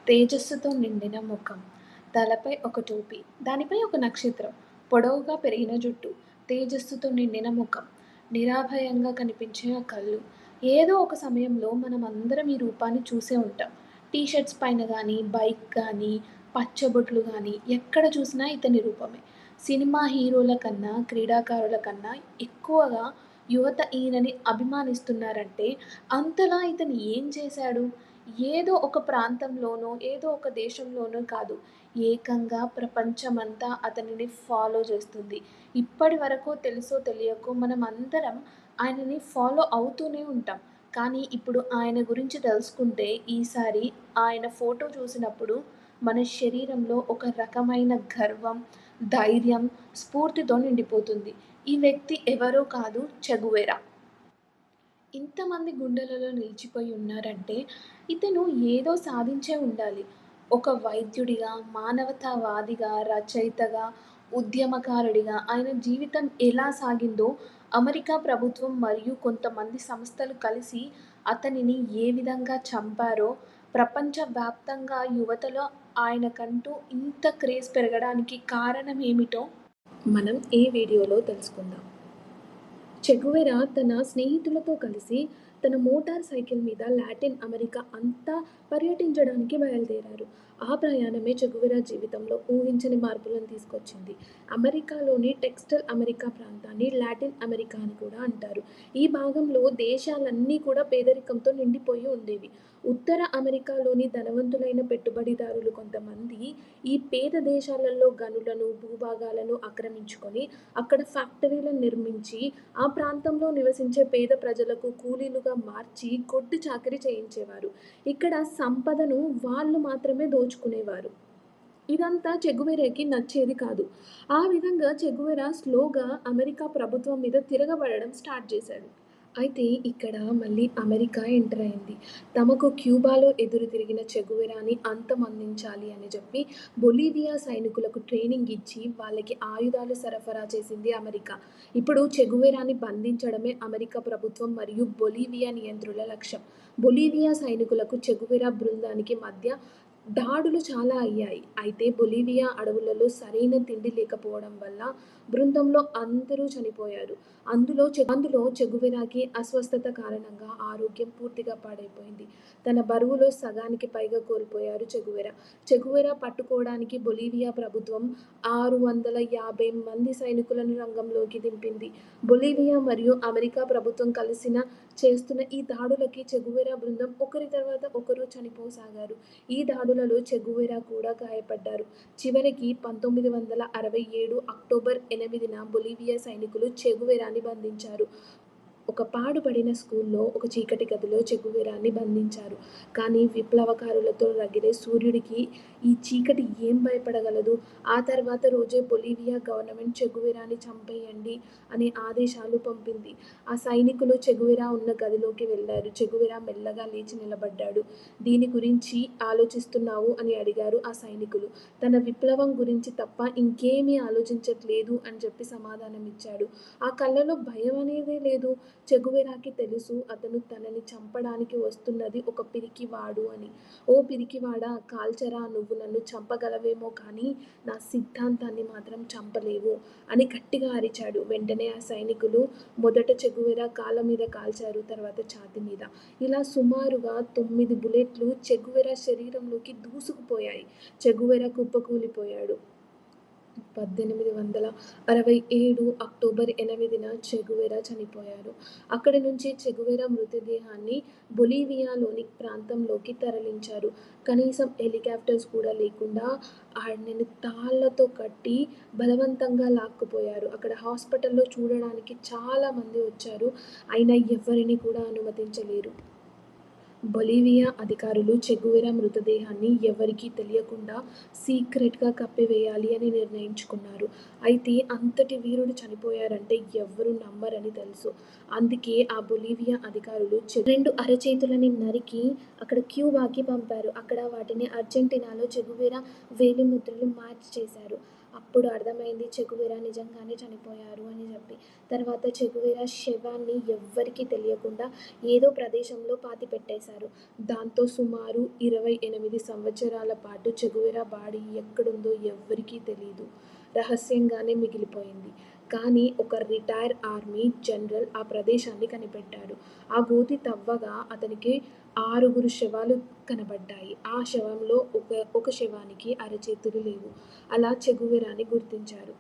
తేజస్సుతో నిండిన ముఖం, తలపై ఒక టోపీ, దానిపై ఒక నక్షత్రం, పొడవుగా పెరిగిన జుట్టు, తేజస్సుతో నిండిన ముఖం, నిరాభయంగా కనిపించే ఆ కళ్ళు. ఏదో ఒక సమయంలో మనమందరం ఈ రూపాన్ని చూసే ఉంటాం. టీ షర్ట్స్ పైన గానీ, బైక్ గానీ, పచ్చబొట్లు గానీ ఎక్కడ చూసినా ఇతని రూపమే. సినిమా హీరోల కన్నా, క్రీడాకారుల కన్నా ఎక్కువగా యువత ఈయనని అభిమానిస్తున్నారంటే అంతలా ఇతను ఏం చేశాడు? ఏదో ఒక ప్రాంతంలోనో, ఏదో ఒక దేశంలోనో కాదు. ఏకంగా ప్రపంచమంతా అతనిని ఫాలో చేస్తుంది. ఇప్పటి వరకు తెలుసో తెలియకో మనమందరం ఆయనని ఫాలో అవుతూనే ఉంటాం. కానీ ఇప్పుడు ఆయన గురించి తెలుసుకుంటే ఈసారి ఆయన ఫోటో చూసినప్పుడు మన శరీరంలో ఒక రకమైన గర్వం, ధైర్యం, స్ఫూర్తితో నిండిపోతుంది. ఈ వ్యక్తి ఎవరో కాదు, చెగువెరా. ఇంతమంది గుండెలలో నిలిచిపోయి ఉన్నారంటే ఇతను ఏదో సాధించే ఉండాలి. ఒక వైద్యుడిగా, మానవతావాదిగా, రచయితగా, ఉద్యమకారుడిగా ఆయన జీవితం ఎలా సాగిందో అమెరికా ప్రభుత్వం మరియు కొంతమంది సంస్థలు కలిసి అతనిని ఏ విధంగా చంపారో, ప్రపంచవ్యాప్తంగా యువతలో ఆయనకంటూ ఇంత క్రేజ్ పెరగడానికి కారణమేమిటో మనం ఈ వీడియోలో తెలుసుకుందాం. చెగువెరా తన స్నేహితులతో కలిసి తన మోటార్ సైకిల్ మీద లాటిన్ అమెరికా అంతా పర్యటించడానికి బయలుదేరారు. ఆ ప్రయాణమే చెగువెరా జీవితంలో ఊహించని మార్పులను తీసుకొచ్చింది. అమెరికాలోని టెక్స్టైల్ అమెరికా ప్రాంతాన్ని లాటిన్ అమెరికా అని కూడా అంటారు. ఈ భాగంలో దేశాలన్నీ కూడా పేదరికంతో నిండిపోయి ఉండేవి. ఉత్తర అమెరికాలోని ధనవంతులైన పెట్టుబడిదారులు కొంతమంది ఈ పేద దేశాలలో గనులను, భూభాగాలను ఆక్రమించుకొని అక్కడ ఫ్యాక్టరీలను నిర్మించి ఆ ప్రాంతంలో నివసించే పేద ప్రజలకు కూలీలుగా మార్చి కొట్టి చాకిరీ చేయించేవారు. ఇక్కడ సంపదను వాళ్ళు మాత్రమే దోచుకునేవారు. ఇదంతా చెగువెరాకి నచ్చేది కాదు. ఆ విధంగా చెగువెరా స్లోగా అమెరికా ప్రభుత్వం మీద తిరగబడడం స్టార్ట్ చేశాడు. అయితే ఇక్కడ మళ్ళీ అమెరికా ఎంటర్ అయింది. తమకు క్యూబాలో ఎదురు తిరిగిన చెగువెరాని అంతమొందించాలి అని చెప్పి బొలీవియా సైనికులకు ట్రైనింగ్ ఇచ్చి వాళ్ళకి ఆయుధాలు సరఫరా చేసింది అమెరికా. ఇప్పుడు చెగువెరాని బంధించడమే అమెరికా ప్రభుత్వం మరియు బొలీవియా నియంతృల లక్ష్యం. బొలీవియా సైనికులకు చెగువెరా బృందానికి మధ్య దాడులు చాలా అయ్యాయి. అయితే బొలీవియా అడవులలో సరైన తిండి లేకపోవడం వల్ల బృందంలో అందరూ చనిపోయారు. అందులో చెగువెరాకి అస్వస్థత కారణంగా ఆరోగ్యం పూర్తిగా పాడైపోయింది. తన బరువులో సగానికి పైగా కోల్పోయారు చెగువెరా. చెగువెరా పట్టుకోవడానికి బొలీవియా ప్రభుత్వం 650 మంది సైనికులను రంగంలోకి దింపింది. బొలీవియా మరియు అమెరికా ప్రభుత్వం కలిసిన చేస్తున్న ఈ దాడులకి చెగువెరా బృందం ఒకరి తర్వాత ఒకరు చనిపోసాగారు. ఈ దాడులలో చెగువెరా కూడా గాయపడ్డారు. చివరికి 1967 అక్టోబర్ 8న బొలీవియా సైనికులు చెగువెరాని బంధించారు. ఒక పాడుపడిన స్కూల్లో ఒక చీకటి గదిలో చెగువెరాని బంధించారు. కానీ విప్లవకారులతో రగిలే సూర్యుడికి ఈ చీకటి ఏం భయపడగలదు? ఆ తర్వాత రోజే బొలీవియా గవర్నమెంట్ చెగువెరాని చంపేయండి అనే ఆదేశాలు పంపింది. ఆ సైనికులు చెగువెరా ఉన్న గదిలోకి వెళ్లారు. చెగువెరా మెల్లగా లేచి నిలబడ్డాడు. దీని గురించి ఆలోచిస్తున్నావు అని అడిగారు ఆ సైనికులు. తన విప్లవం గురించి తప్ప ఇంకేమీ ఆలోచించట్లేదు అని చెప్పి సమాధానమిచ్చాడు. ఆ కళ్ళలో భయం అనేదే లేదు. చెగువెరాకి తెలుసు అతను తనని చంపడానికి వస్తున్నది ఒక పిరికివాడు అని. ఓ పిరికివాడా, కాల్చరా, నువ్వు నన్ను చంపగలవేమో కానీ నా సిద్ధాంతాన్ని మాత్రం చంపలేవు అని గట్టిగా అరిచాడు. వెంటనే ఆ సైనికులు మొదట చెగువెరా కాళ్ళ మీద కాల్చారు, తర్వాత ఛాతీ మీద. ఇలా సుమారుగా 9 బుల్లెట్లు చెగువెరా శరీరంలోకి దూసుకుపోయాయి. చెగువెరా కుప్పకూలిపోయాడు. 1867 అక్టోబర్ 8న చెగువెరా చనిపోయారు. అక్కడి నుంచి చెగువెరా మృతదేహాన్ని బొలీవియాలోని ప్రాంతంలోకి తరలించారు. కనీసం హెలికాప్టర్స్ కూడా లేకుండా ఆయనని తాళ్లతో కట్టి బలవంతంగా లాక్కుపోయారు. అక్కడ హాస్పిటల్లో చూడడానికి చాలామంది వచ్చారు. అయినా ఎవరిని కూడా అనుమతించలేరు. బొలీవియా అధికారులు చెగువెరా మృతదేహాన్ని ఎవరికీ తెలియకుండా సీక్రెట్గా కప్పివేయాలి అని నిర్ణయించుకున్నారు. అయితే అంతటి వీరుడు చనిపోయారంటే ఎవ్వరూ నమ్మరని తెలుసు. అందుకే ఆ బొలీవియా అధికారులు 2 అరచేతులని నరికి అక్కడ క్యూబాకి పంపారు. అక్కడ వాటిని అర్జెంటీనాలో చెగువెరా వేలిముద్రలు మ్యాచ్ చేశారు. అప్పుడు అర్థమైంది చెగువెరా నిజంగానే చనిపోయారు అని చెప్పి. తర్వాత చెగువెరా శవాన్ని ఎవ్వరికీ తెలియకుండా ఏదో ప్రదేశంలో పాతిపెట్టేశారు. దాంతో సుమారు 28 సంవత్సరాల పాటు చెగువెరా బాడీ ఎక్కడుందో ఎవ్వరికీ తెలీదు. రహస్యంగానే మిగిలిపోయింది. కానీ ఒక రిటైర్ ఆర్మీ జనరల్ ఆ ప్రదేశాన్ని కనిపెట్టాడు. ఆ గోతి తవ్వగా అతనికి 6 శవాలు కనబడ్డాయి. ఆ శవంలో ఒక శవానికి అరచేతులు లేవు. అలా చెగువెరాని గుర్తించారు.